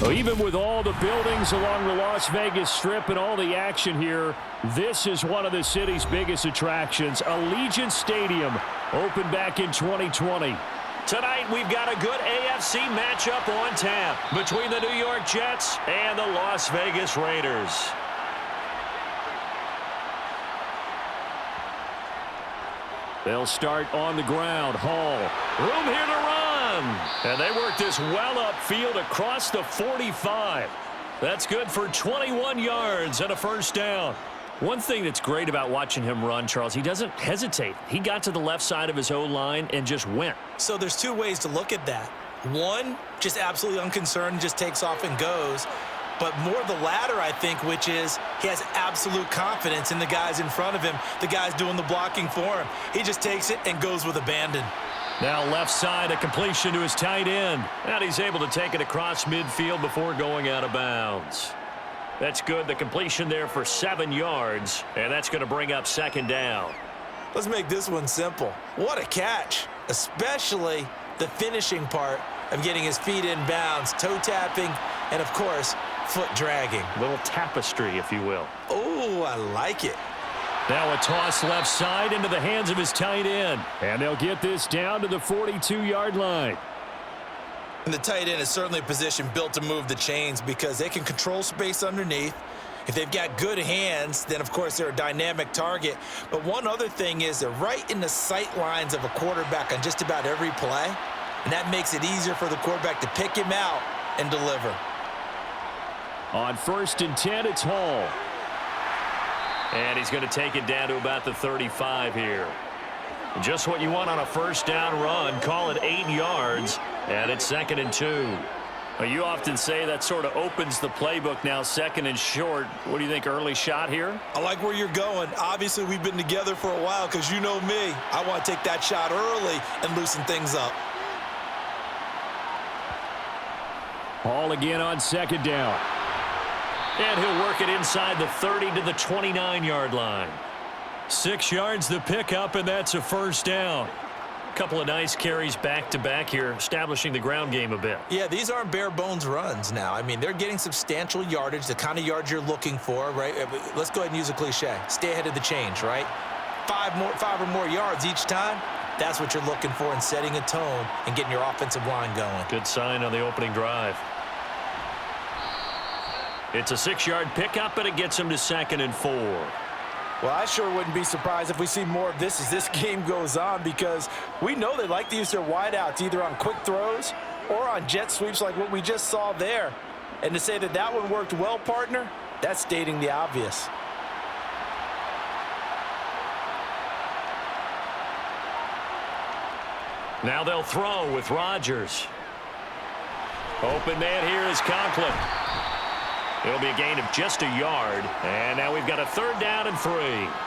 Well, even with all the buildings along the Las Vegas Strip and all the action here, this is one of the city's biggest attractions. Allegiant Stadium opened back in 2020. Tonight, we've got a good AFC matchup on tap between the New York Jets and the Las Vegas Raiders. They'll start on the ground. Hall. Room here to run. And they work this well upfield across the 45. That's good for 21 yards and a first down. One thing that's great about watching him run, Charles, he doesn't hesitate. He got to the left side of his O-line and just went. So there's two ways to look at that. One, just absolutely unconcerned, just takes off and goes. But more the latter, I think, which is he has absolute confidence in the guys in front of him, the guys doing the blocking for him. He just takes it and goes with abandon. Now left side, a completion to his tight end. And he's able to take it across midfield before going out of bounds. That's good. The completion there for 7 yards. And that's going to bring up second down. Let's make this one simple. What a catch, especially the finishing part of getting his feet in bounds, toe tapping, and, of course, foot dragging. A little tapestry, if you will. Oh, I like it. Now a toss left side into the hands of his tight end. And they'll get this down to the 42-yard line. And the tight end is certainly a position built to move the chains because they can control space underneath. If they've got good hands, then, of course, they're a dynamic target. But one other thing is they're right in the sight lines of a quarterback on just about every play. And that makes it easier for the quarterback to pick him out and deliver. On 1st and 10, it's Hall. And he's going to take it down to about the 35 here. Just what you want on a first down run. Call it 8 yards. And it's 2nd and 2. Well, you often say that sort of opens the playbook now, 2nd and short. What do you think, early shot here? I like where you're going. Obviously, we've been together for a while because you know me. I want to take that shot early and loosen things up. Hall again on 2nd down. And he'll work it inside the 30 to the 29-yard line. 6 yards the pickup, and that's a first down. Couple of nice carries back-to-back here, establishing the ground game a bit. Yeah, these aren't bare-bones runs now. I mean, they're getting substantial yardage, the kind of yards you're looking for, right? Let's go ahead and use a cliche. Stay ahead of the change, right? 5 or more yards each time. That's what you're looking for in setting a tone and getting your offensive line going. Good sign on the opening drive. It's a 6-yard pickup, and it gets him to 2nd and 4. Well, I sure wouldn't be surprised if we see more of this as this game goes on because we know they like to use their wideouts either on quick throws or on jet sweeps like what we just saw there. And to say that that one worked well, partner, that's stating the obvious. Now they'll throw with Rodgers. Open man here is Conklin. It'll be a gain of just a yard. And now we've got a 3rd down and 3.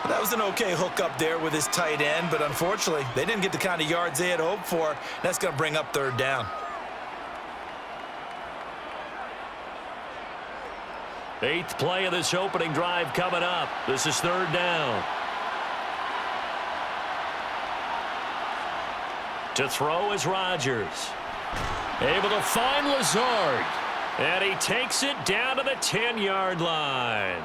That was an okay hook up there with his tight end, but unfortunately, they didn't get the kind of yards they had hoped for. That's going to bring up 3rd down. Eighth play of this opening drive coming up. This is 3rd down. To throw is Rodgers. Able to find Lazard. And he takes it down to the 10-yard line.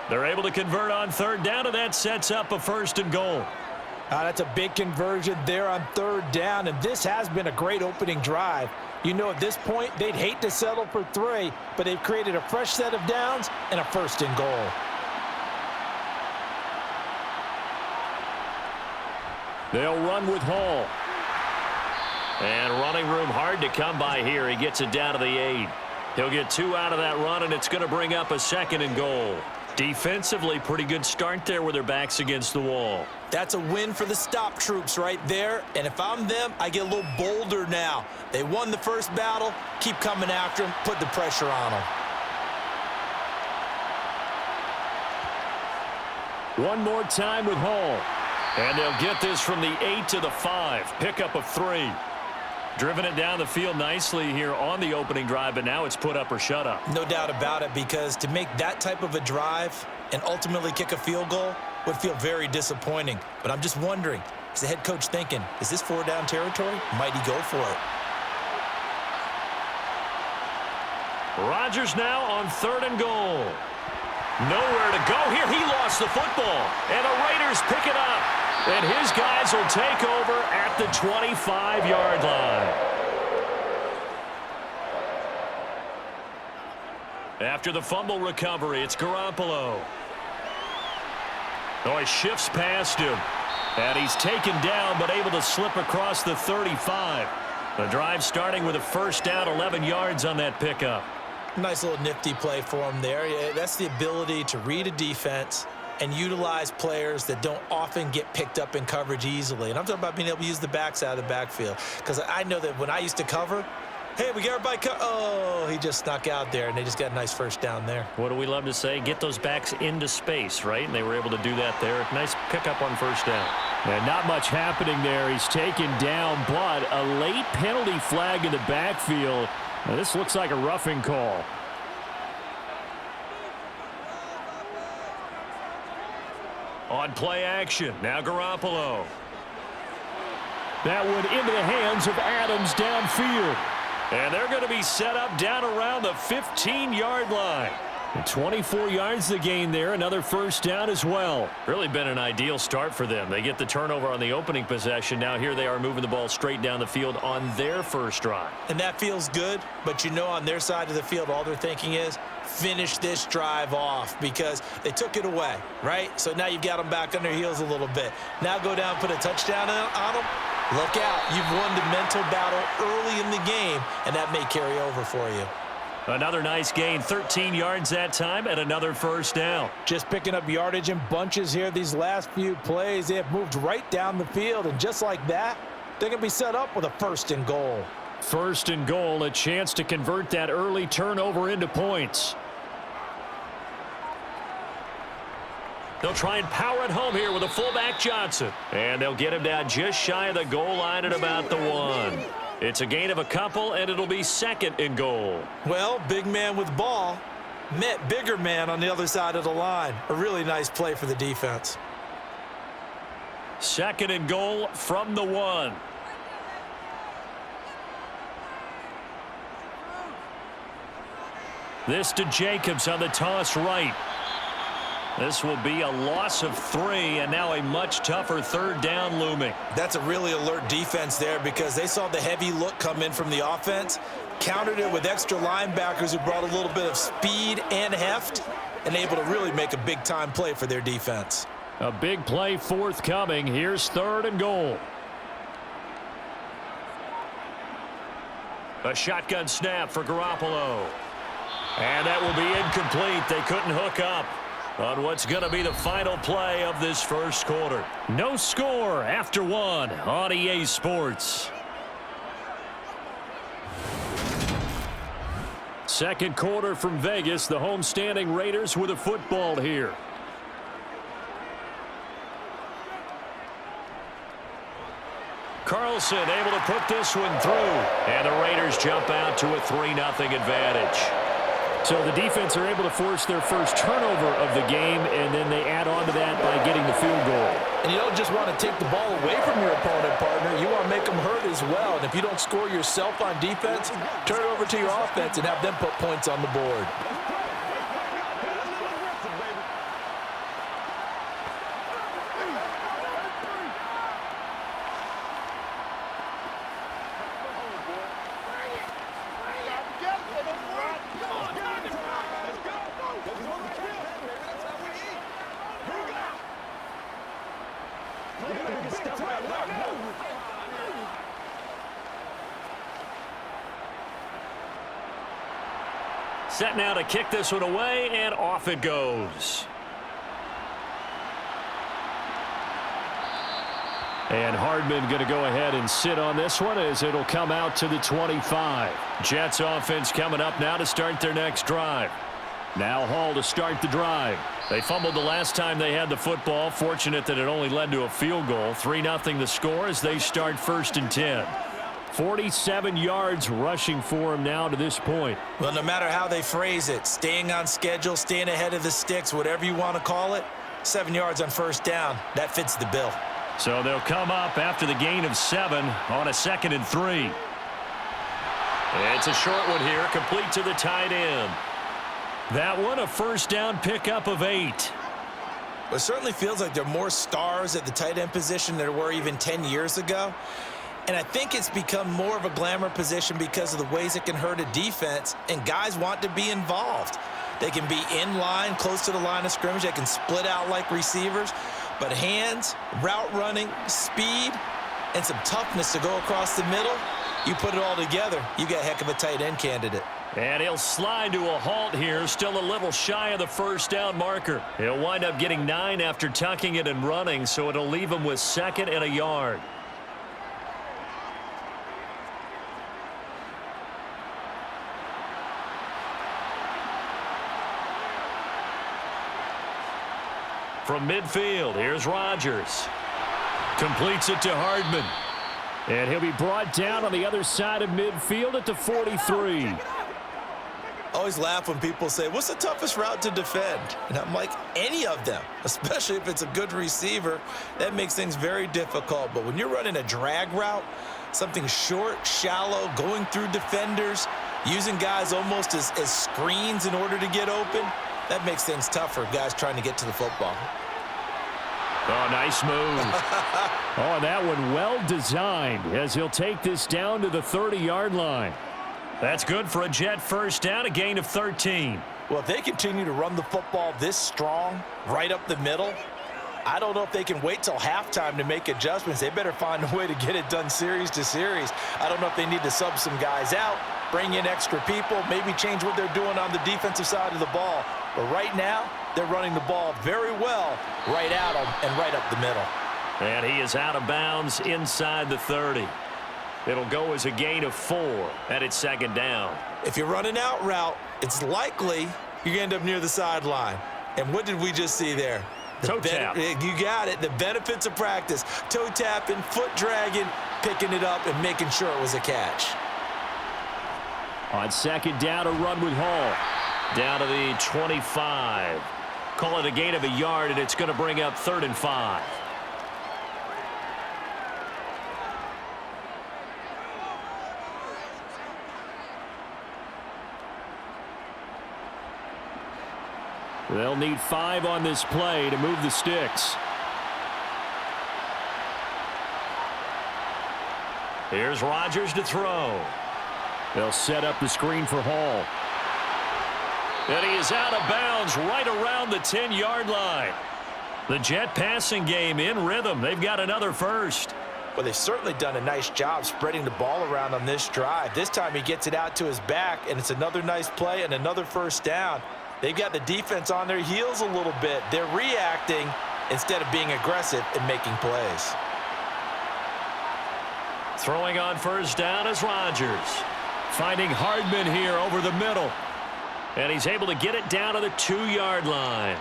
They're able to convert on 3rd down, and that sets up a 1st and goal. That's a big conversion there on 3rd down, and this has been a great opening drive. You know, at this point, they'd hate to settle for 3, but they've created a fresh set of downs and a 1st and goal. They'll run with Hall. And running room hard to come by here. He gets it down to the 8. He'll get 2 out of that run, and it's going to bring up a 2nd and goal. Defensively, pretty good start there with their backs against the wall. That's a win for the stop troops right there. And if I'm them, I get a little bolder now. They won the first battle. Keep coming after them. Put the pressure on them. One more time with Hall. And they'll get this from the 8 to the 5. Pickup of 3. Driven it down the field nicely here on the opening drive, but now it's put up or shut up. No doubt about it, because to make that type of a drive and ultimately kick a field goal would feel very disappointing. But I'm just wondering, is the head coach thinking, is this 4-down territory? Might he go for it? Rodgers now on 3rd and goal. Nowhere to go here. He lost the football. And the Raiders pick it up. And his guys will take over at the 25-yard line. After the fumble recovery, it's Garoppolo. Oh, he shifts past him. And he's taken down, but able to slip across the 35. The drive starting with a first down, 11 yards on that pickup. Nice little nifty play for him there. Yeah, that's the ability to read a defense and utilize players that don't often get picked up in coverage easily. And I'm talking about being able to use the backside of the backfield. Because I know that when I used to cover, hey, we got everybody oh, he just snuck out there, and they just got a nice first down there. What do we love to say? Get those backs into space, right? And they were able to do that there. Nice pickup on first down. And not much happening there. He's taken down, but a late penalty flag in the backfield. Now, this looks like a roughing call. On play action, now Garoppolo. That one into the hands of Adams downfield. And they're going to be set up down around the 15-yard line. 24 yards to gain there. Another first down as well. Really been an ideal start for them. They get the turnover on the opening possession. Now here they are moving the ball straight down the field on their first drive. And that feels good, but you know on their side of the field, all they're thinking is finish this drive off because they took it away, right? So now you've got them back on their heels a little bit. Now go down, put a touchdown on them. Look out. You've won the mental battle early in the game, and that may carry over for you. Another nice gain, 13 yards that time, and another first down. Just picking up yardage in bunches here these last few plays. They have moved right down the field, and just like that, they're going to be set up with a 1st and goal. 1st and goal, a chance to convert that early turnover into points. They'll try and power it home here with a fullback Johnson. And they'll get him down just shy of the goal line at about the 1. It's a gain of a couple, and it'll be 2nd and goal. Well, big man with ball met bigger man on the other side of the line. A really nice play for the defense. 2nd and goal from the 1. This to Jacobs on the toss right. This will be a loss of 3, and now a much tougher 3rd down looming. That's a really alert defense there because they saw the heavy look come in from the offense, countered it with extra linebackers who brought a little bit of speed and heft, and able to really make a big-time play for their defense. A big play forthcoming. Here's 3rd and goal. A shotgun snap for Garoppolo. And that will be incomplete. They couldn't hook up on what's going to be the final play of this first quarter. No score after 1 on EA Sports. Second quarter from Vegas. The homestanding Raiders with a football here. Carlson able to put this one through. And the Raiders jump out to a 3-0 advantage. So the defense are able to force their first turnover of the game, and then they add on to that by getting the field goal. And you don't just want to take the ball away from your opponent, partner. You want to make them hurt as well. And if you don't score yourself on defense, turn it over to your offense and have them put points on the board. Set now to kick this one away, and off it goes. And Hardman going to go ahead and sit on this one as it'll come out to the 25. Jets offense coming up now to start their next drive. Now Hall to start the drive. They fumbled the last time they had the football. Fortunate that it only led to a field goal. 3-0 the score as they start 1st and 10. 47 yards rushing for him now to this point. Well, no matter how they phrase it, staying on schedule, staying ahead of the sticks, whatever you want to call it, 7 yards on first down, that fits the bill. So they'll come up after the gain of 7 on a 2nd and 3. It's a short one here, complete to the tight end. That one, a first down pickup of 8. It certainly feels like there are more stars at the tight end position than there were even 10 years ago. And I think it's become more of a glamour position because of the ways it can hurt a defense, and guys want to be involved. They can be in line, close to the line of scrimmage. They can split out like receivers. But hands, route running, speed, and some toughness to go across the middle, you put it all together, you got a heck of a tight end candidate. And he'll slide to a halt here, still a little shy of the first down marker. He'll wind up getting 9 after tucking it and running, so it'll leave him with 2nd and a yard. From midfield, here's Rodgers. Completes it to Hardman. And he'll be brought down on the other side of midfield at the 43. Always laugh when people say, what's the toughest route to defend? And I'm like, any of them, especially if it's a good receiver. That makes things very difficult. But when you're running a drag route, something short, shallow, going through defenders, using guys almost as screens in order to get open, that makes things tougher, guys trying to get to the football. Oh, nice move. Oh, that one well designed as he'll take this down to the 30-yard line. That's good for a Jet first down, a gain of 13. Well, if they continue to run the football this strong, right up the middle, I don't know if they can wait till halftime to make adjustments. They better find a way to get it done series to series. I don't know if they need to sub some guys out, bring in extra people, maybe change what they're doing on the defensive side of the ball. But right now, they're running the ball very well right out and right up the middle. And he is out of bounds inside the 30. It'll go as a gain of 4, and it's 2nd down. If you're running out route, it's likely you're going to end up near the sideline. And what did we just see there? Toe tap. You got it. The benefits of practice. Toe tapping, foot dragging, picking it up, and making sure it was a catch. On 2nd down, a run with Hall. Down to the 25. Call it a gain of a yard, and it's going to bring up 3rd and 5. They'll need 5 on this play to move the sticks. Here's Rodgers to throw. They'll set up the screen for Hall. And he is out of bounds right around the 10-yard line. The Jet passing game in rhythm. They've got another first. Well, they've certainly done a nice job spreading the ball around on this drive. This time he gets it out to his back, and it's another nice play and another first down. They've got the defense on their heels a little bit. They're reacting instead of being aggressive and making plays. Throwing on first down is Rodgers. Finding Hardman here over the middle. And he's able to get it down to the 2-yard line.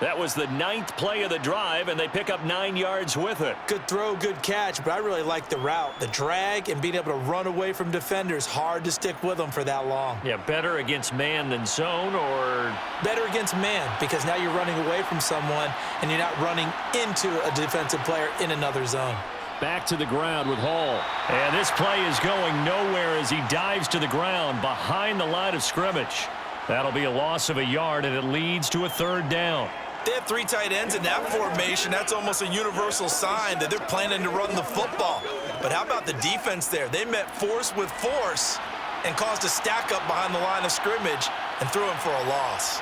That was the 9th play of the drive, and they pick up 9 yards with it. Good throw, good catch, but I really like the route. The drag and being able to run away from defenders, hard to stick with them for that long. Yeah, better against man than zone, or better against man, because now you're running away from someone and you're not running into a defensive player in another zone. Back to the ground with Hall. And this play is going nowhere as he dives to the ground behind the line of scrimmage. That'll be a loss of a yard, and it leads to a 3rd down. They have 3 tight ends in that formation. That's almost a universal sign that they're planning to run the football. But how about the defense there? They met force with force and caused a stack up behind the line of scrimmage and threw him for a loss.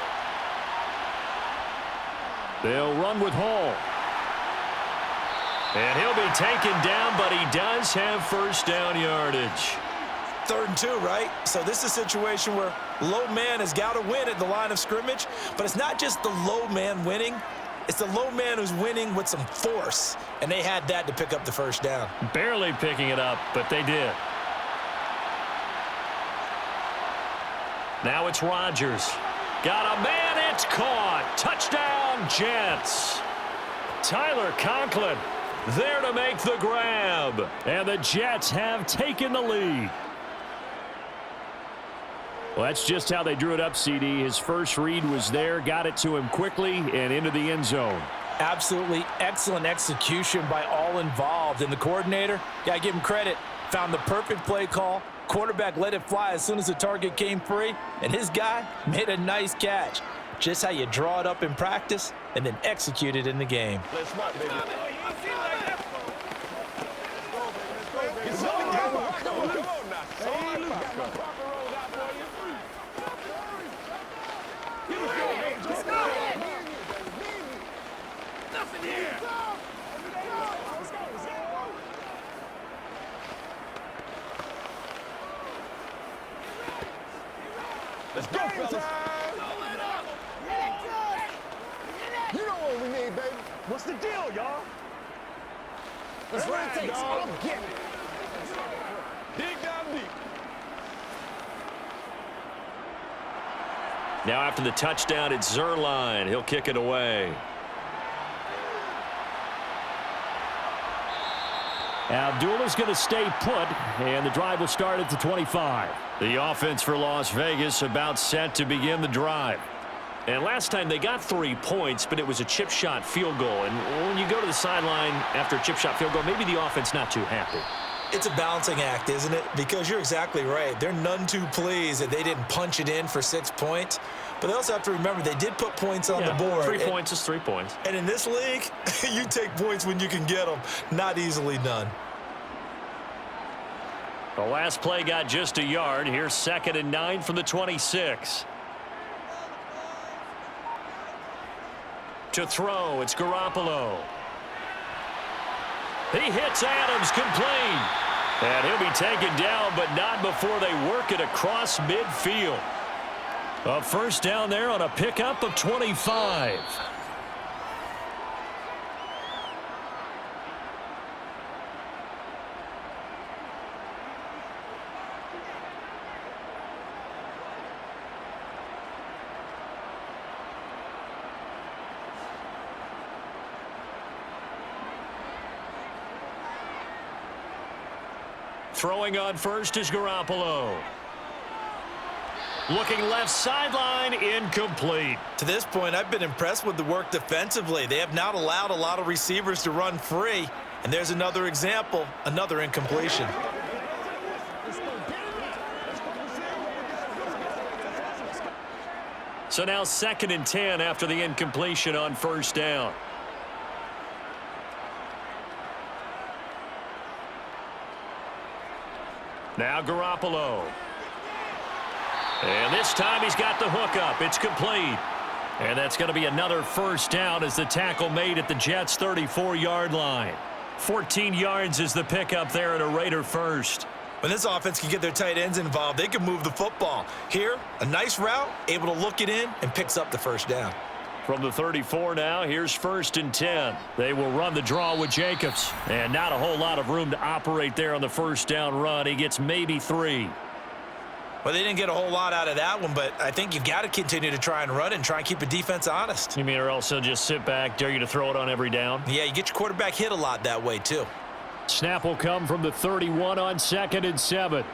They'll run with Hall. And he'll be taken down, but he does have first down yardage. 3rd and 2, right? So this is a situation where low man has got to win at the line of scrimmage, but it's not just the low man winning. It's the low man who's winning with some force, and they had that to pick up the first down. Barely picking it up, but they did. Now it's Rodgers. Got a man, it's caught. Touchdown, Jets. Tyler Conklin there to make the grab. And the Jets have taken the lead. Well, that's just how they drew it up, CD. His first read was there, got it to him quickly, and into the end zone. Absolutely excellent execution by all involved. And the coordinator, got to give him credit, found the perfect play call, quarterback let it fly as soon as the target came free, and his guy made a nice catch. Just how you draw it up in practice and then execute it in the game. Let's smart, baby. Let's go, fellas. You know what we need, baby. What's the deal, y'all? Let's ride, dog. Get it. Dig down deep. Now after the touchdown, it's Zerline. He'll kick it away. Abdullah's going to stay put, and the drive will start at the 25. The offense for Las Vegas about set to begin the drive. And last time they got 3 points, but it was a chip shot field goal. And when you go to the sideline after a chip shot field goal, maybe the offense not too happy. It's a balancing act, isn't it? Because you're exactly right. They're none too pleased that they didn't punch it in for 6 points. But they also have to remember they did put points on the board. 3 points is 3 points. And in this league, you take points when you can get them. Not easily done. The last play got just a yard. Here's 2nd and 9 from the 26. To throw, it's Garoppolo. He hits Adams, complete. And he'll be taken down, but not before they work it across midfield. A first down there on a pickup of 25. Throwing on first is Garoppolo. Looking left sideline, incomplete. To this point, I've been impressed with the work defensively. They have not allowed a lot of receivers to run free. And there's another example, another incompletion. So now 2nd and 10 after the incompletion on first down. Now Garoppolo. And this time he's got the hookup. It's complete. And that's going to be another first down as the tackle made at the Jets' 34-yard line. 14 yards is the pickup there at a Raider first. When this offense can get their tight ends involved, they can move the football. Here, a nice route, able to look it in, and picks up the first down. From the 34 now, here's 1st and 10. They will run the draw with Jacobs. And not a whole lot of room to operate there on the first down run. He gets maybe 3. Well, they didn't get a whole lot out of that one, but I think you've got to continue to try and run and try and keep the defense honest. You mean or else they'll just sit back, dare you to throw it on every down? Yeah, you get your quarterback hit a lot that way, too. Snap will come from the 31 on 2nd and 7.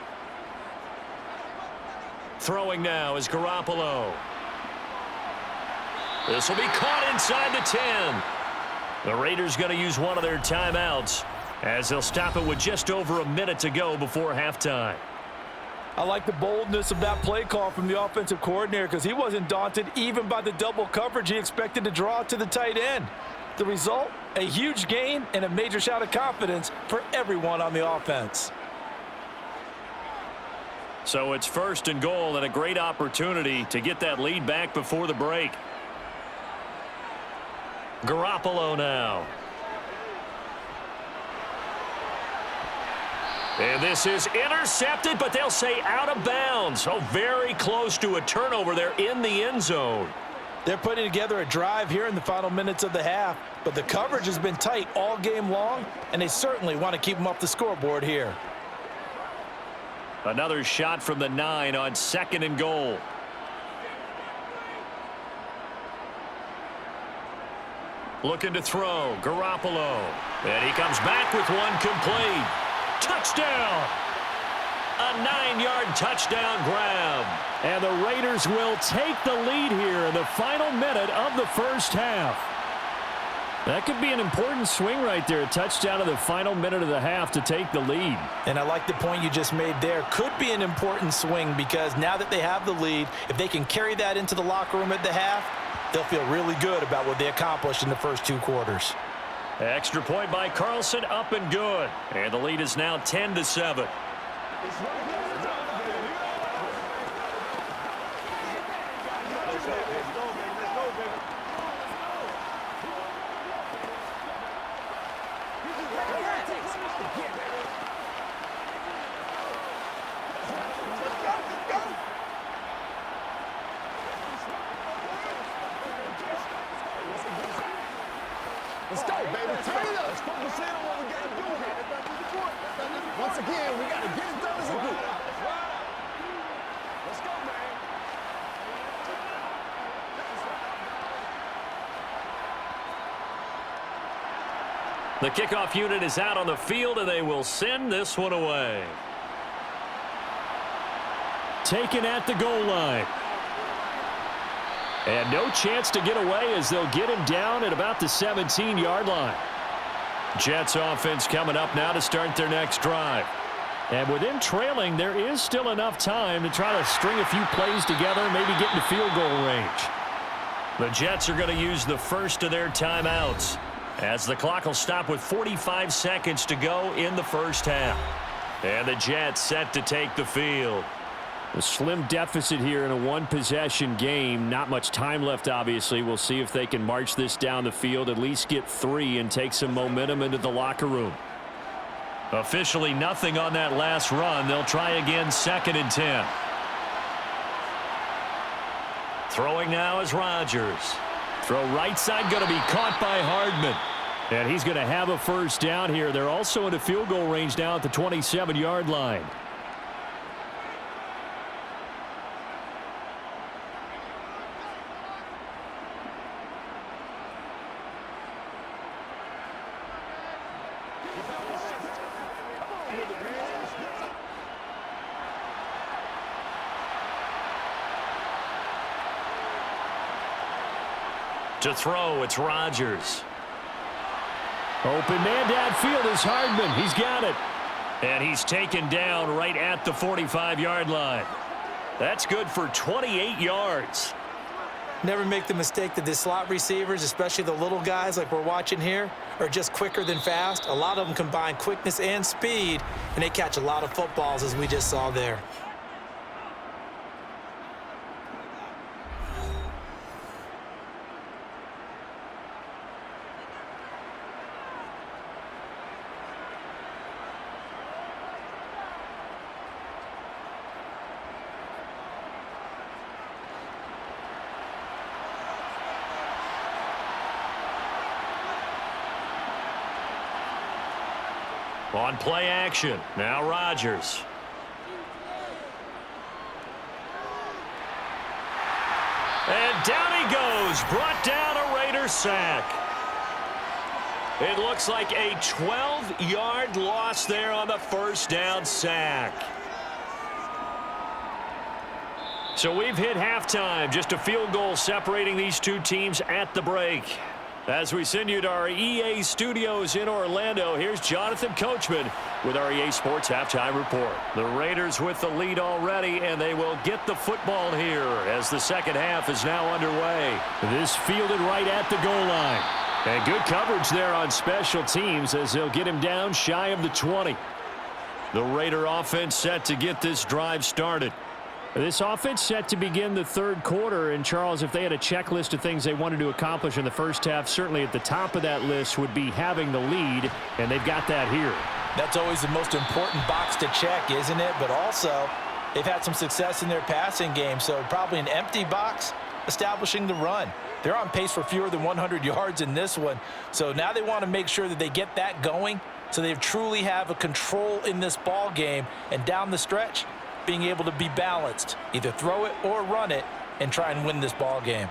Throwing now is Garoppolo. This will be caught inside the 10. The Raiders going to use one of their timeouts as they'll stop it with just over a minute to go before halftime. I like the boldness of that play call from the offensive coordinator because he wasn't daunted even by the double coverage he expected to draw to the tight end. The result, a huge gain and a major shout of confidence for everyone on the offense. So it's 1st and goal and a great opportunity to get that lead back before the break. Garoppolo now. And this is intercepted, but they'll say out of bounds. So very close to a turnover there in the end zone. They're putting together a drive here in the final minutes of the half, but the coverage has been tight all game long, and they certainly want to keep them off the scoreboard here. Another shot from the 9 on 2nd and goal. Looking to throw, Garoppolo. And he comes back with one complete. Touchdown! A 9-yard touchdown grab. And the Raiders will take the lead here in the final minute of the first half. That could be an important swing right there. A touchdown in the final minute of the half to take the lead. And I like the point you just made there. Could be an important swing because now that they have the lead, if they can carry that into the locker room at the half, they'll feel really good about what they accomplished in the first 2 quarters. Extra point by Carlson, up and good. And the lead is now 10-7. Let's go, baby. Turn it up. Let's focus in on what we got to do here. Once again, we got to get it done as a group. Let's go, man. The kickoff unit is out on the field, and they will send this one away. Taken at the goal line. And no chance to get away as they'll get him down at about the 17-yard line. Jets offense coming up now to start their next drive. And with him trailing, there is still enough time to try to string a few plays together, maybe get into field goal range. The Jets are going to use the first of their timeouts, as the clock will stop with 45 seconds to go in the first half. And the Jets set to take the field. A slim deficit here in a one-possession game. Not much time left, obviously. We'll see if they can march this down the field, at least get 3 and take some momentum into the locker room. Officially nothing on that last run. They'll try again, 2nd and 10. Throwing now is Rodgers. Throw right side going to be caught by Hardman. And he's going to have a first down here. They're also into field goal range now at the 27-yard line. To throw, it's Rodgers. Open man downfield is Hardman. He's got it. And he's taken down right at the 45-yard line. That's good for 28 yards. Never make the mistake that the slot receivers, especially the little guys like we're watching here, are just quicker than fast. A lot of them combine quickness and speed, and they catch a lot of footballs, as we just saw there. On play action, now Rodgers. And down he goes, brought down a Raider sack. It looks like a 12-yard loss there on the first down sack. So we've hit halftime, just a field goal separating these two teams at the break. As we send you to our EA studios in Orlando, here's Jonathan Coachman with our EA Sports Halftime Report. The Raiders with the lead already, and they will get the football here as the second half is now underway. This fielded right at the goal line. And good coverage there on special teams as they'll get him down shy of the 20. The Raider offense set to get this drive started. This offense set to begin the third quarter, and Charles, if they had a checklist of things they wanted to accomplish in the first half, certainly at the top of that list would be having the lead, and they've got that here. That's always the most important box to check, isn't it? But also, they've had some success in their passing game, so probably an empty box establishing the run. They're on pace for fewer than 100 yards in this one, so now they want to make sure that they get that going so they truly have a control in this ball game, and down the stretch, being able to be balanced, either throw it or run it, and try and win this ball game.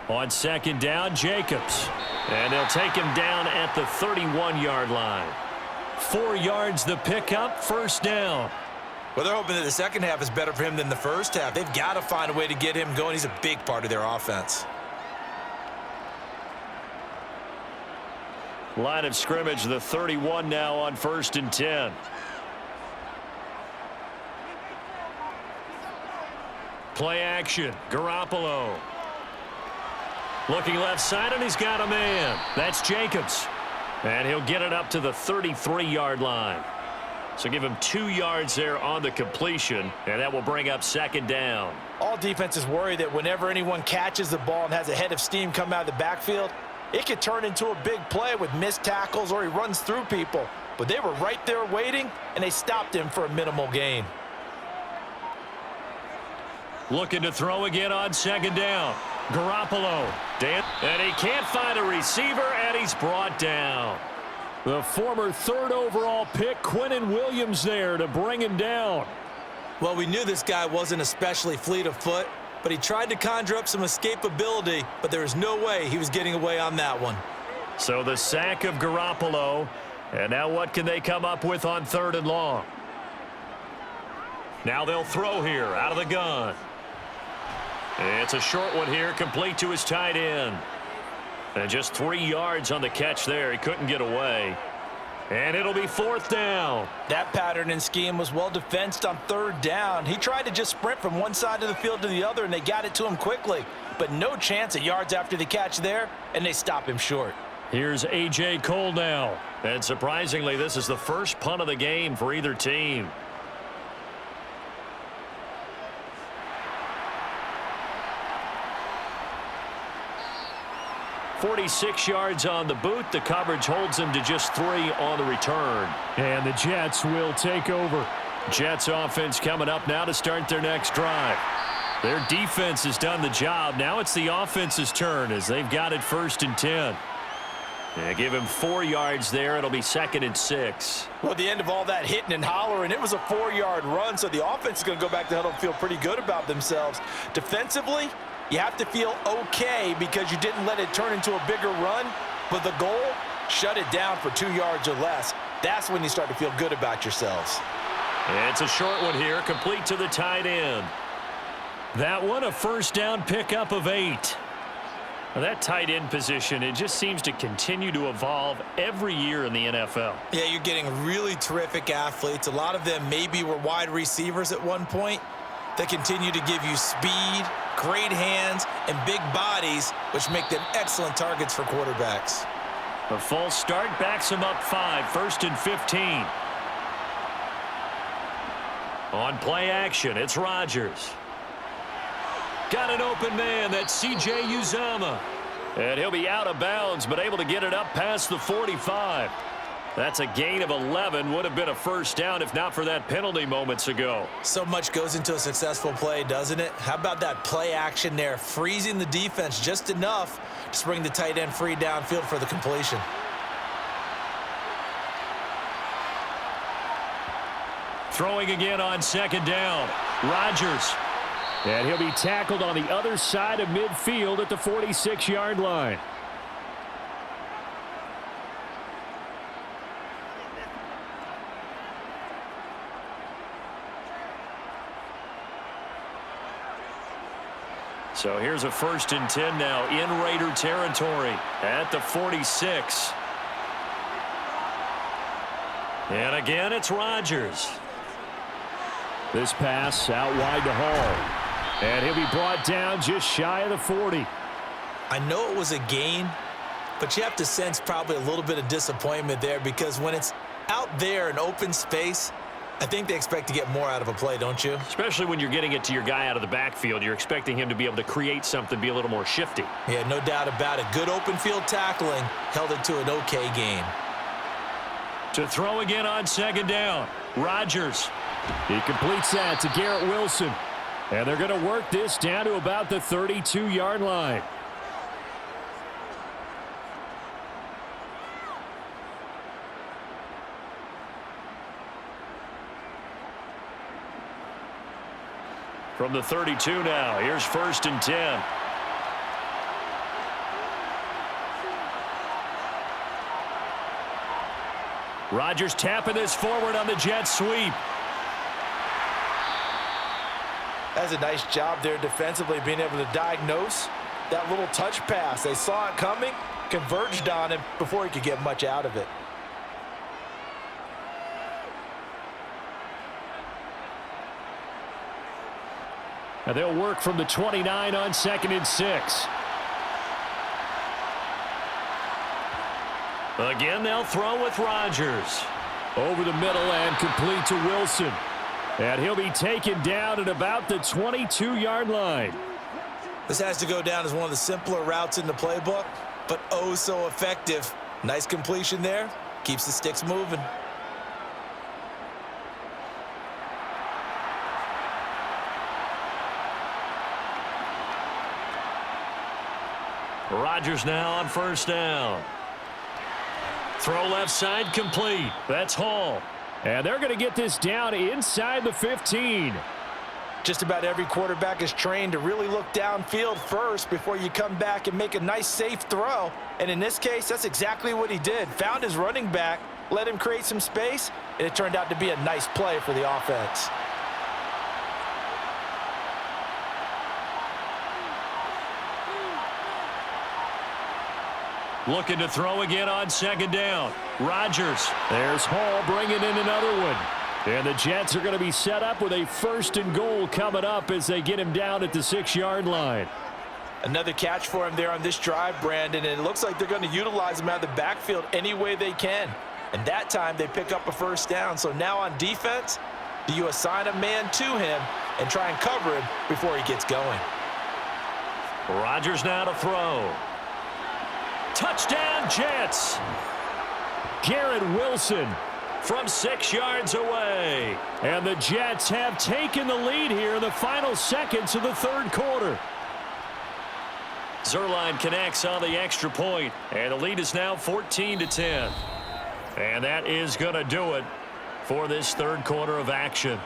On second down, Jacobs. And they'll take him down at the 31-yard line. 4 yards the pickup, first down. Well, they're hoping that the second half is better for him than the first half. They've got to find a way to get him going. He's a big part of their offense. Line of scrimmage, the 31 now on 1st and 10. Play action. Garoppolo. Looking left side, and he's got a man. That's Jacobs. And he'll get it up to the 33-yard line. So give him 2 yards there on the completion, and that will bring up 2nd down. All defenses worry that whenever anyone catches the ball and has a head of steam come out of the backfield, it could turn into a big play with missed tackles or he runs through people. But they were right there waiting, and they stopped him for a minimal gain. Looking to throw again on 2nd down. Garoppolo. And he can't find a receiver, and he's brought down. The former 3rd overall pick, Quinnen Williams, there to bring him down. Well, we knew this guy wasn't especially fleet of foot, but he tried to conjure up some escapability, but there was no way he was getting away on that one. So the sack of Garoppolo, and now what can they come up with on 3rd and long? Now they'll throw here out of the gun. It's a short one here, complete to his tight end. And just 3 yards on the catch there. He couldn't get away. And it'll be 4th down. That pattern and scheme was well defensed on 3rd down. He tried to just sprint from one side of the field to the other, and they got it to him quickly. But no chance at yards after the catch there, and they stop him short. Here's A.J. Cole now. And surprisingly, this is the first punt of the game for either team. .46 yards on the boot. The coverage holds him to just 3 on the return. And the Jets will take over. Jets offense coming up now to start their next drive. Their defense has done the job. Now it's the offense's turn as they've got it 1st and 10. Yeah, give him 4 yards there. It'll be 2nd and 6. Well, at the end of all that hitting and hollering, it was a 4-yard run, so the offense is going to go back to huddle and feel pretty good about themselves. Defensively, you have to feel okay because you didn't let it turn into a bigger run, but the goal, shut it down for 2 yards or less. That's when you start to feel good about yourselves. It's a short one here, complete to the tight end. That one, a 1st down pickup of 8. Now that tight end position, it just seems to continue to evolve every year in the NFL. Yeah, you're getting really terrific athletes. A lot of them maybe were wide receivers at one point. They continue to give you speed, great hands, and big bodies, which make them excellent targets for quarterbacks. A false start backs him up 5, 1st and 15. On play action, it's Rodgers. Got an open man, that's C.J. Uzomah. And he'll be out of bounds, but able to get it up past the 45. That's a gain of 11. Would have been a 1st down if not for that penalty moments ago. So much goes into a successful play, doesn't it? How about that play action there, freezing the defense just enough to bring the tight end free downfield for the completion. Throwing again on 2nd down. Rodgers. And he'll be tackled on the other side of midfield at the 46-yard line. So here's a 1st and 10 now in Raider territory at the 46. And again, it's Rodgers. This pass out wide to Hall. And he'll be brought down just shy of the 40. I know it was a gain, but you have to sense probably a little bit of disappointment there because when it's out there in open space, I think they expect to get more out of a play, don't you? Especially when you're getting it to your guy out of the backfield. You're expecting him to be able to create something, be a little more shifty. Yeah, no doubt about it. Good open field tackling held it to an okay gain. To throw again on 2nd down. Rodgers. He completes that to Garrett Wilson. And they're going to work this down to about the 32-yard line. From the 32 now, here's 1st and 10. Rodgers tapping this forward on the jet sweep. That's a nice job there defensively, being able to diagnose That little touch pass, they saw it coming, converged on him before he could get much out of it. Now they'll work from the 29 on 2nd and 6. Again, they'll throw with Rodgers. Over the middle and complete to Wilson. And he'll be taken down at about the 22-yard line. This has to go down as one of the simpler routes in the playbook, but oh so effective. Nice completion there. Keeps the sticks moving. Rodgers now on 1st down. Throw left side complete. That's Hall. And they're going to get this down inside the 15. Just about every quarterback is trained to really look downfield first before you come back and make a nice, safe throw. And in this case, that's exactly what he did. Found his running back, let him create some space, and it turned out to be a nice play for the offense. Looking to throw again on 2nd down. Rodgers. There's Hall bringing in another one. And the Jets are going to be set up with a 1st and goal coming up as they get him down at the 6-yard line. Another catch for him there on this drive, Brandon, and it looks like they're going to utilize him out of the backfield any way they can. And that time they pick up a 1st down. So now on defense, do you assign a man to him and try and cover him before he gets going? Rodgers now to throw. Touchdown, Jets. Garrett Wilson From 6 yards away. And the Jets have taken the lead here in the final seconds of the 3rd quarter. Zerline connects on the extra point, and the lead is now 14-10. And that is going to do it for this 3rd quarter of action.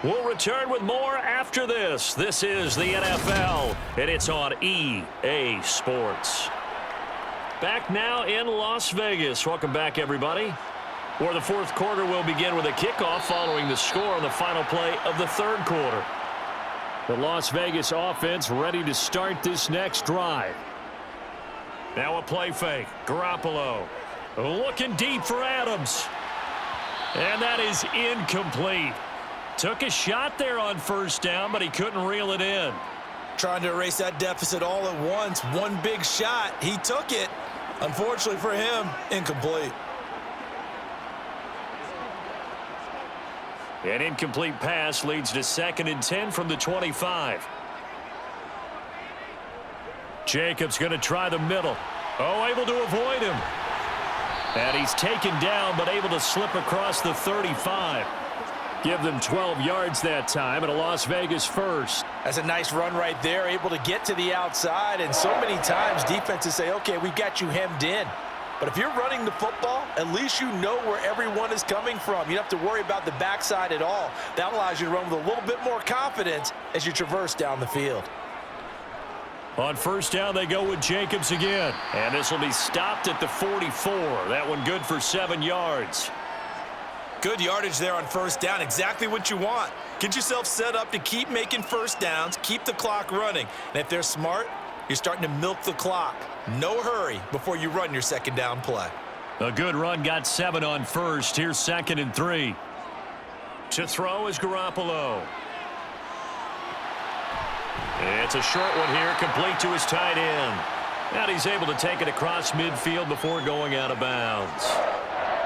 We'll return with more after this. This is the NFL, and it's on EA Sports. Back now in Las Vegas. Welcome back, everybody. Where the 4th quarter will begin with a kickoff following the score on the final play of the 3rd quarter. The Las Vegas offense ready to start this next drive. Now a play fake. Garoppolo looking deep for Adams. And that is incomplete. Took a shot there on 1st down, but he couldn't reel it in. Trying to erase that deficit all at once. One big shot. He took it. Unfortunately for him, incomplete. An incomplete pass leads to 2nd and 10 from the 25. Jacobs going to try the middle. Oh, able to avoid him. And he's taken down, but able to slip across the 35. Give them 12 yards that time and a Las Vegas 1st. That's a nice run right there, able to get to the outside. And so many times defenses say, okay, we've got you hemmed in. But if you're running the football, at least you know where everyone is coming from. You don't have to worry about the backside at all. That allows you to run with a little bit more confidence as you traverse down the field. On 1st down, they go with Jacobs again. And this will be stopped at the 44. That one good for 7 yards. Good yardage there on 1st down. Exactly what you want. Get yourself set up to keep making 1st downs, keep the clock running. And if they're smart, you're starting to milk the clock. No hurry before you run your 2nd down play. A good run got 7 on 1st. Here's 2nd and 3. To throw is Garoppolo. It's a short one here, complete to his tight end. And he's able to take it across midfield before going out of bounds.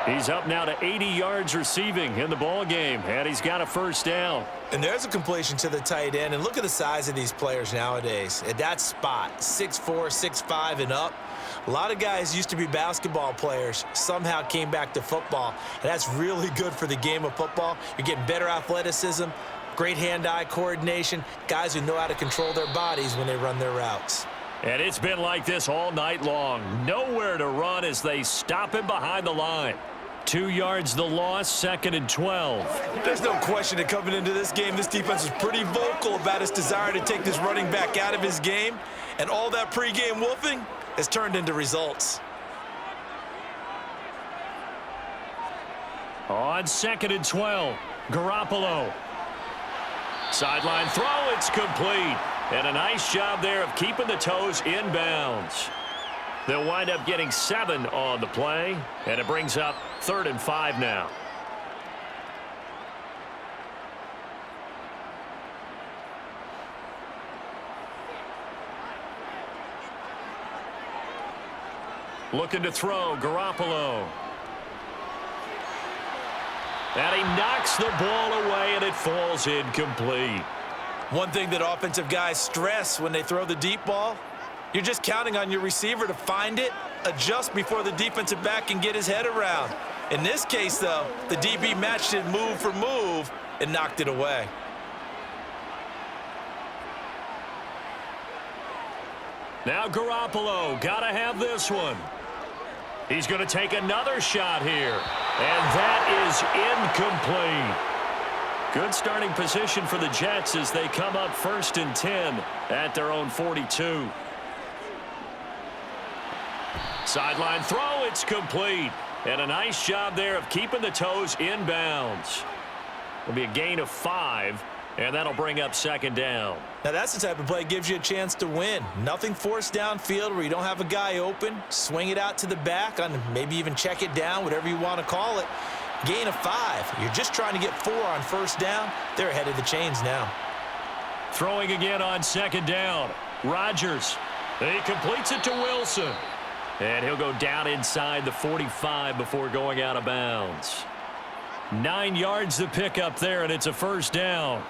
He's up now to 80 yards receiving in the ball game, and he's got a 1st down. And there's a completion to the tight end. And look at the size of these players nowadays. At that spot, 6'4", 6'5", and up. A lot of guys used to be basketball players, somehow came back to football. And that's really good for the game of football. You're getting better athleticism, great hand-eye coordination, guys who know how to control their bodies when they run their routes. And it's been like this all night long. Nowhere to run as they stop him behind the line. 2 yards the loss, 2nd and 12. There's no question that coming into this game, this defense is pretty vocal about its desire to take this running back out of his game. And all that pregame wolfing has turned into results. On 2nd and 12, Garoppolo. Sideline throw, it's complete. And a nice job there of keeping the toes in bounds. They'll wind up getting 7 on the play, and it brings up 3rd and 5 now. Looking to throw, Garoppolo. And he knocks the ball away, and it falls incomplete. One thing that offensive guys stress when they throw the deep ball, you're just counting on your receiver to find it, adjust before the defensive back can get his head around. In this case, though, the DB matched it move for move and knocked it away. Now Garoppolo, gotta have this one. He's going to take another shot here. And that is incomplete. Good starting position for the Jets as they come up 1st and 10 at their own 42. Sideline throw, it's complete. And a nice job there of keeping the toes in bounds. It'll be a gain of 5, and that'll bring up 2nd down. Now that's the type of play that gives you a chance to win. Nothing forced downfield where you don't have a guy open. Swing it out to the back, on maybe even check it down, whatever you want to call it. Gain of 5. You're just trying to get 4 on 1st down. They're ahead of the chains now. Throwing again on 2nd down. Rodgers. He completes it to Wilson. And he'll go down inside the 45 before going out of bounds. 9 yards to pick up there, and it's a 1st down.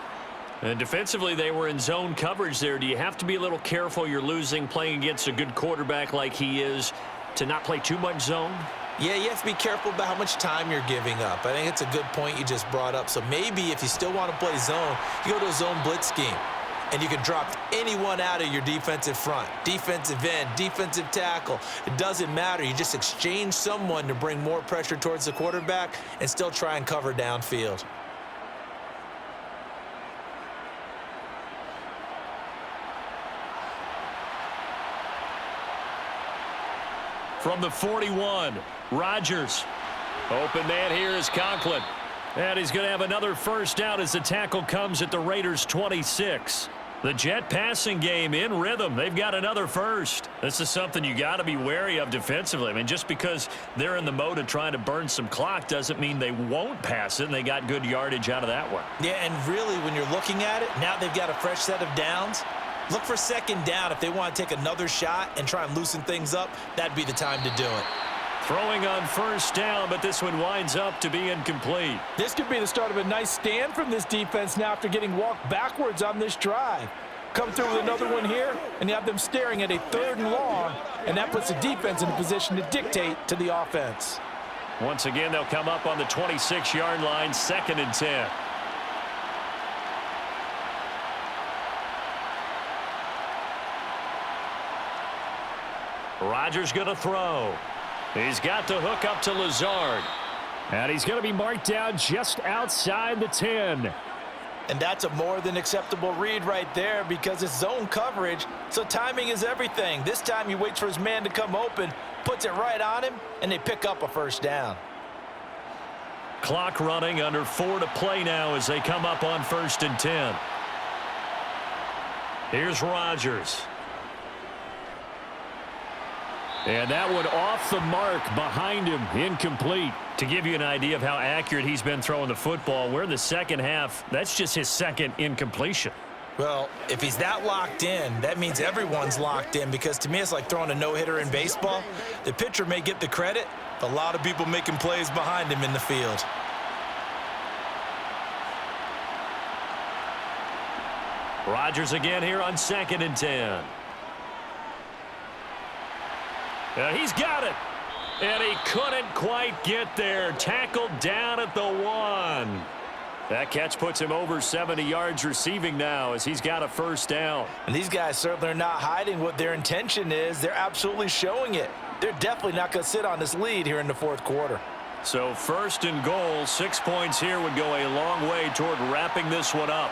And defensively, they were in zone coverage there. Do you have to be a little careful? You're losing playing against a good quarterback like he is to not play too much zone? Yeah, you have to be careful about how much time you're giving up. I think it's a good point you just brought up. So maybe if you still want to play zone, you go to a zone blitz scheme. And you can drop anyone out of your defensive front. Defensive end, defensive tackle. It doesn't matter. You just exchange someone to bring more pressure towards the quarterback and still try and cover downfield. From the 41, Rodgers. Open man here is Conklin. And he's going to have another 1st down as the tackle comes at the Raiders' 26. The Jet passing game in rhythm. They've got another 1st. This is something you got to be wary of defensively. I mean, just because they're in the mode of trying to burn some clock doesn't mean they won't pass it, and they got good yardage out of that one. Yeah, and really, when you're looking at it, now they've got a fresh set of downs. Look for 2nd down. If they want to take another shot and try and loosen things up, that'd be the time to do it. Throwing on 1st down, but this one winds up to be incomplete. This could be the start of a nice stand from this defense now after getting walked backwards on this drive. Come through with another one here, and you have them staring at a 3rd and long, and that puts the defense in a position to dictate to the offense. Once again, they'll come up on the 26-yard line, 2nd and 10. Rodgers going to throw. He's got the hook up to Lazard. And he's going to be marked down just outside the 10. And that's a more than acceptable read right there because it's zone coverage, so timing is everything. This time he waits for his man to come open, puts it right on him, and they pick up a 1st down. Clock running, under 4 to play now as they come up on 1st and 10. Here's Rodgers. And that one off the mark behind him, incomplete. To give you an idea of how accurate he's been throwing the football, we're in the 2nd half. That's just his 2nd incompletion. Well, if he's that locked in, that means everyone's locked in because to me it's like throwing a no-hitter in baseball. The pitcher may get the credit, but a lot of people making plays behind him in the field. Rodgers again here on 2nd and 10. He's got it. And he couldn't quite get there. Tackled down at the 1. That catch puts him over 70 yards receiving now as he's got a 1st down. And these guys certainly are not hiding what their intention is. They're absolutely showing it. They're definitely not going to sit on this lead here in the 4th quarter. So 1st and goal, 6 points here would go a long way toward wrapping this one up.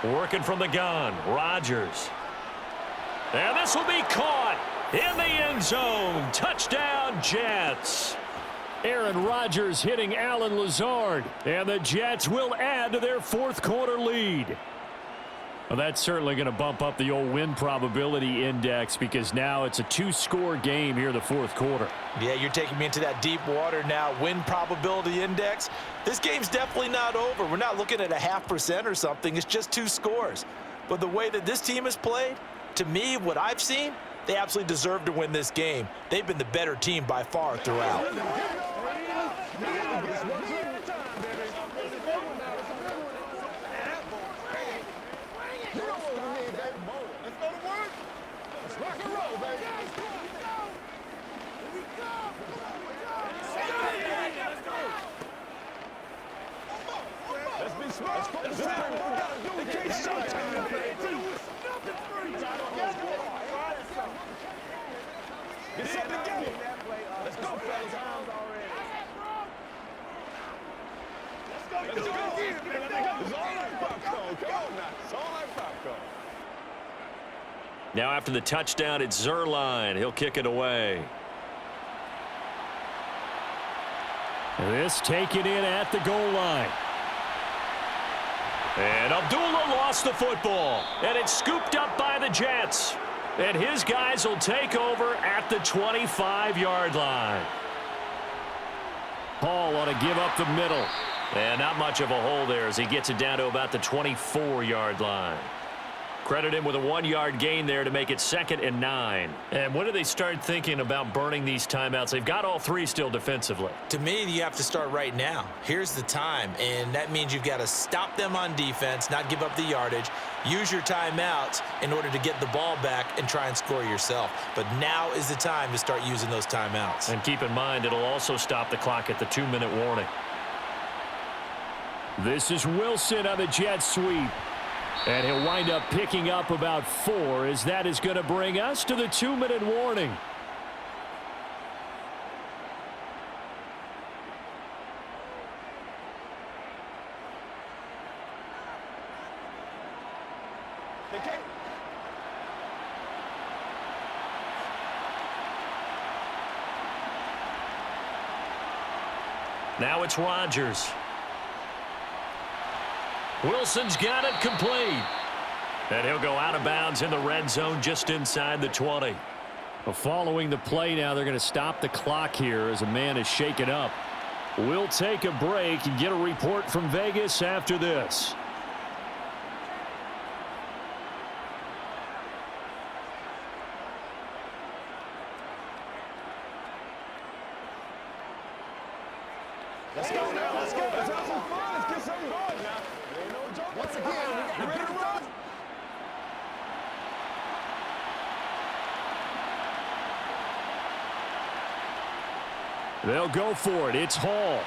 Working from the gun, Rodgers. And this will be caught in the end zone. Touchdown, Jets. Aaron Rodgers hitting Allen Lazard. And the Jets will add to their fourth quarter lead. Well, that's certainly going to bump up the old win probability index because now it's a two-score game here in the fourth quarter. Yeah, you're taking me into that deep water now. Win probability index. This game's definitely not over. We're not looking at a 0.5% or something. It's just 2 scores. But the way that this team has played, to me, what I've seen, they absolutely deserve to win this game. They've been the better team by far throughout. Get something together. Let's go, fellas. Let's go again, man. It's all like popcorn. Come on now. It's all like popcorn. Now after the touchdown, it's Zerline. He'll kick it away. This taken in at the goal line. And Abdullah lost the football. And it's scooped up by the Jets. And his guys will take over at the 25-yard line. Hall ought to give up the middle. And not much of a hole there as he gets it down to about the 24-yard line. Credit him with a 1-yard gain there to make it 2nd and 9. And when do they start thinking about burning these timeouts? They've got all 3 still defensively. To me, you have to start right now. Here's the time, and that means you've got to stop them on defense, not give up the yardage, use your timeouts in order to get the ball back and try and score yourself. But now is the time to start using those timeouts. And keep in mind, it'll also stop the clock at the 2-minute warning. This is Wilson on the jet sweep. And he'll wind up picking up about 4 as that is going to bring us to the 2-minute warning. Now it's Rodgers. Wilson's got it complete. And he'll go out of bounds in the red zone just inside the 20. Well, following the play now, they're going to stop the clock here as a man is shaken up. We'll take a break and get a report from Vegas after this. Let's go now. Let's go. Let's have some fun. Let's get something going now. Ain't no joke. Once again, you ready to run? They'll go for it. It's Hall.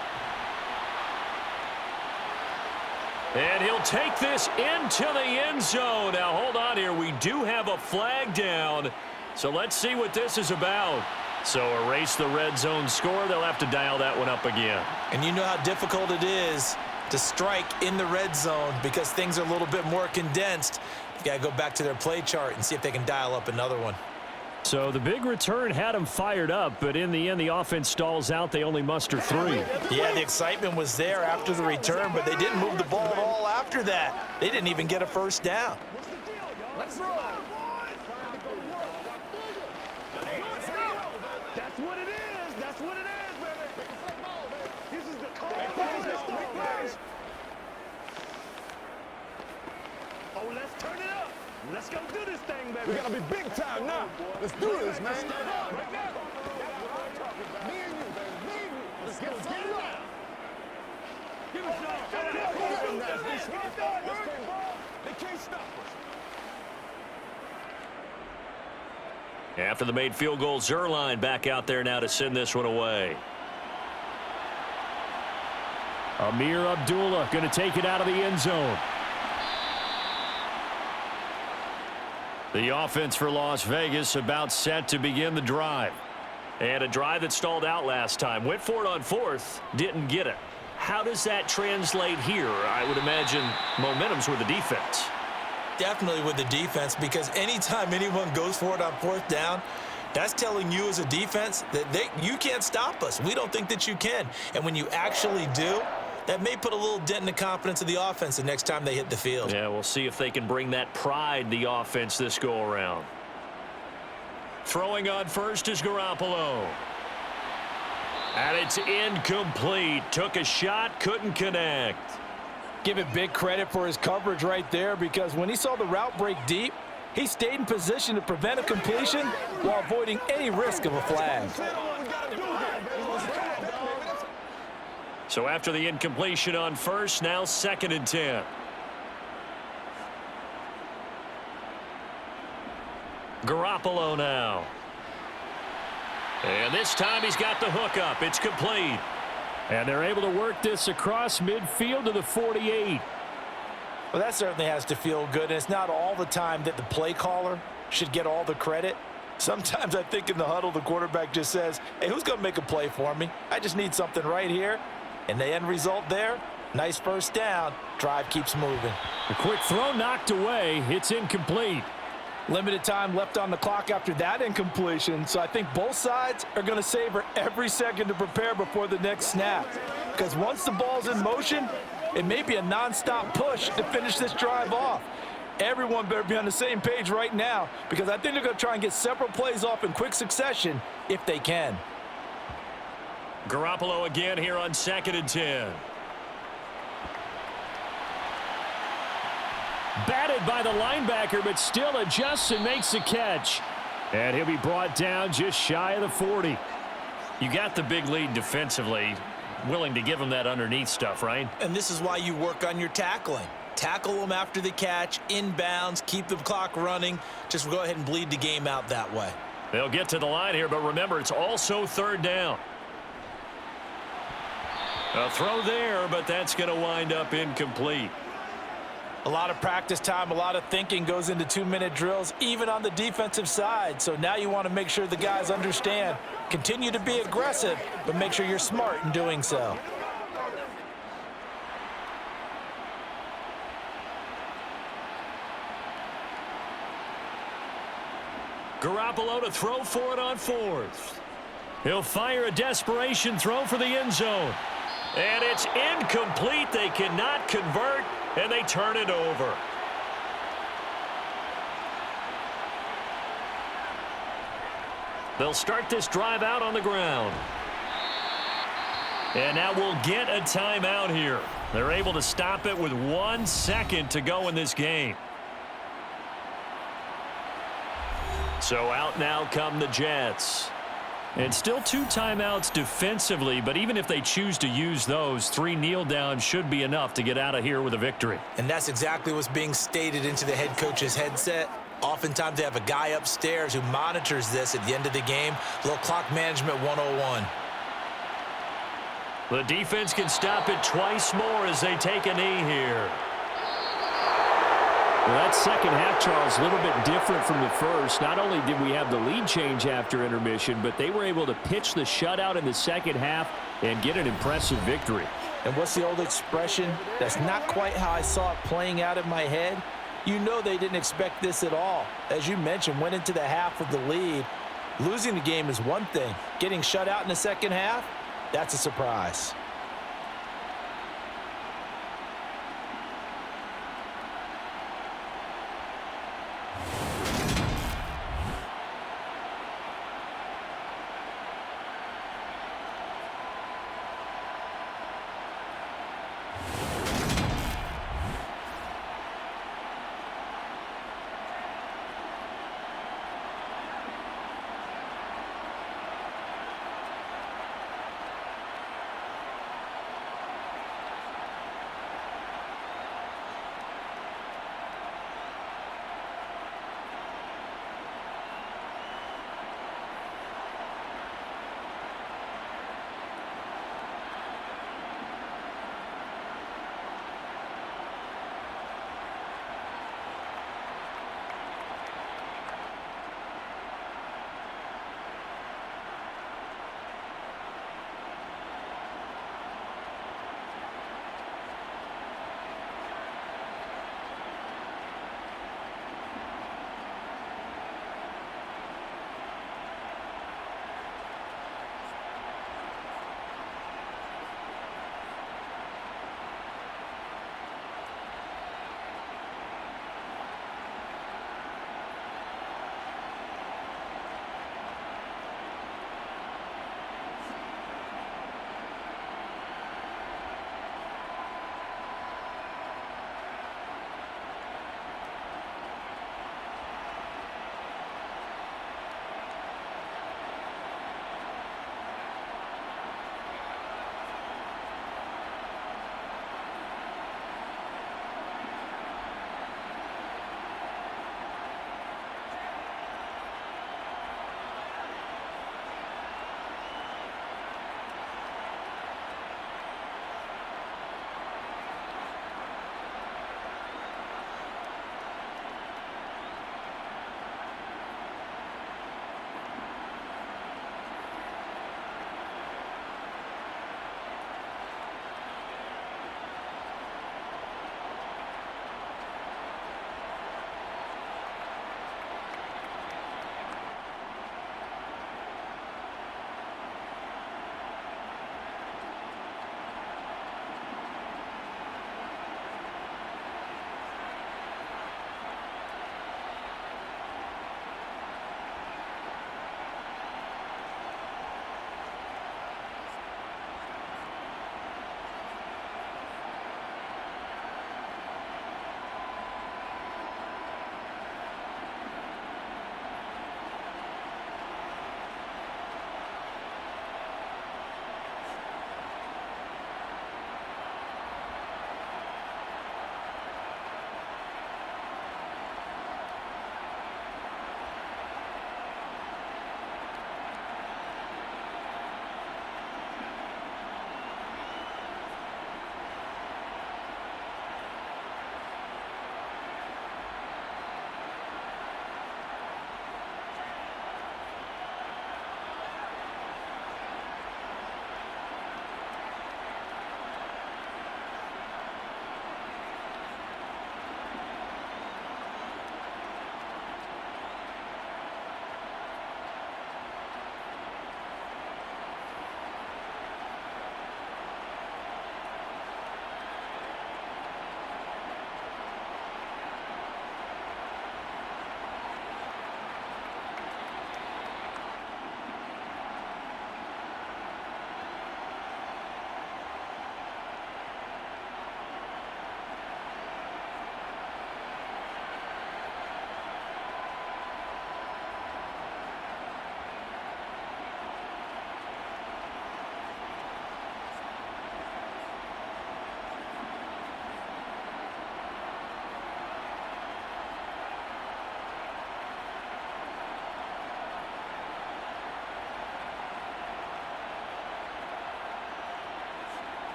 And he'll take this into the end zone. Now, hold on here. We do have a flag down. So let's see what this is about. So erase the red zone score. They'll have to dial that one up again. And you know how difficult it is to strike in the red zone because things are a little bit more condensed. You got to go back to their play chart and see if they can dial up another one. So the big return had them fired up, but in the end, the offense stalls out. They only muster 3. Yeah, the excitement was there after the return, but they didn't move the ball at all after that. They didn't even get a first down. Let's roll. That's what it is. That's what it is, baby. This is the call. Oh, let's turn it up. Let's go do this thing, baby. We gotta be big time now. Let's do this, man. Right now. Me and you, baby. Me and you. Let's get it up. Give us They can't stop us. After the made field goal, Zerline back out there now to send this one away. Amir Abdullah going to take it out of the end zone. The offense for Las Vegas about set to begin the drive. And a drive that stalled out last time. Went for it on 4th, didn't get it. How does that translate here? I would imagine momentum's with the defense. Definitely with the defense because anytime anyone goes for it on 4th down, That's telling you as a defense that you can't stop us. We don't think that you can. And when you actually do, that may put a little dent in the confidence of the offense the next time they hit the field. Yeah, we'll see if they can bring that pride, the offense, this go-around. Throwing on first is Garoppolo. And it's incomplete. Took a shot, couldn't connect. Give it big credit for his coverage right there, because when he saw the route break deep, he stayed in position to prevent a completion while avoiding any risk of a flag. So after the incompletion on first, now 2nd and 10. Garoppolo now. And this time he's got the hook up. It's complete. And they're able to work this across midfield to the 48. Well, that certainly has to feel good, and it's not all the time that the play caller should get all the credit. Sometimes I think in the huddle, the quarterback just says, hey, who's going to make a play for me? I just need something right here. And the end result there, nice first down. Drive keeps moving. A quick throw knocked away. It's incomplete. Limited time left on the clock after that incompletion, so I think both sides are going to savor every second to prepare before the next snap. Because once the ball's in motion, it may be a nonstop push to finish this drive off. Everyone better be on the same page right now, because I think they're going to try and get several plays off in quick succession if they can. Garoppolo again here on 2nd and 10. Batted by the linebacker, but still adjusts and makes the catch. And he'll be brought down just shy of the 40. You got the big lead defensively. Willing to give him that underneath stuff, right? And this is why you work on your tackling. Tackle them after the catch, inbounds, keep the clock running. Just go ahead and bleed the game out that way. They'll get to the line here, but remember, it's also 3rd down. A throw there, but that's going to wind up incomplete. A lot of practice time, a lot of thinking goes into 2-minute drills, even on the defensive side. So now you want to make sure the guys understand. Continue to be aggressive, but make sure you're smart in doing so. Garoppolo to throw for it on 4th. He'll fire a desperation throw for the end zone. And it's incomplete. They cannot convert, and they turn it over. They'll start this drive out on the ground. And now we'll get a timeout here. They're able to stop it with 1 second to go in this game. So out now come the Jets. And still 2 timeouts defensively, but even if they choose to use those, 3 kneel downs should be enough to get out of here with a victory. And that's exactly what's being stated into the head coach's headset. Oftentimes they have a guy upstairs who monitors this at the end of the game. A little clock management 101. The defense can stop it twice more as they take a knee here. Well, that second half, Charles, a little bit different from the first. Not only did we have the lead change after intermission, but they were able to pitch the shutout in the second half and get an impressive victory. And what's the old expression? That's not quite how I saw it playing out in my head. You know they didn't expect this at all. As you mentioned, went into the half with the lead. Losing the game is one thing. Getting shut out in the second half, that's a surprise.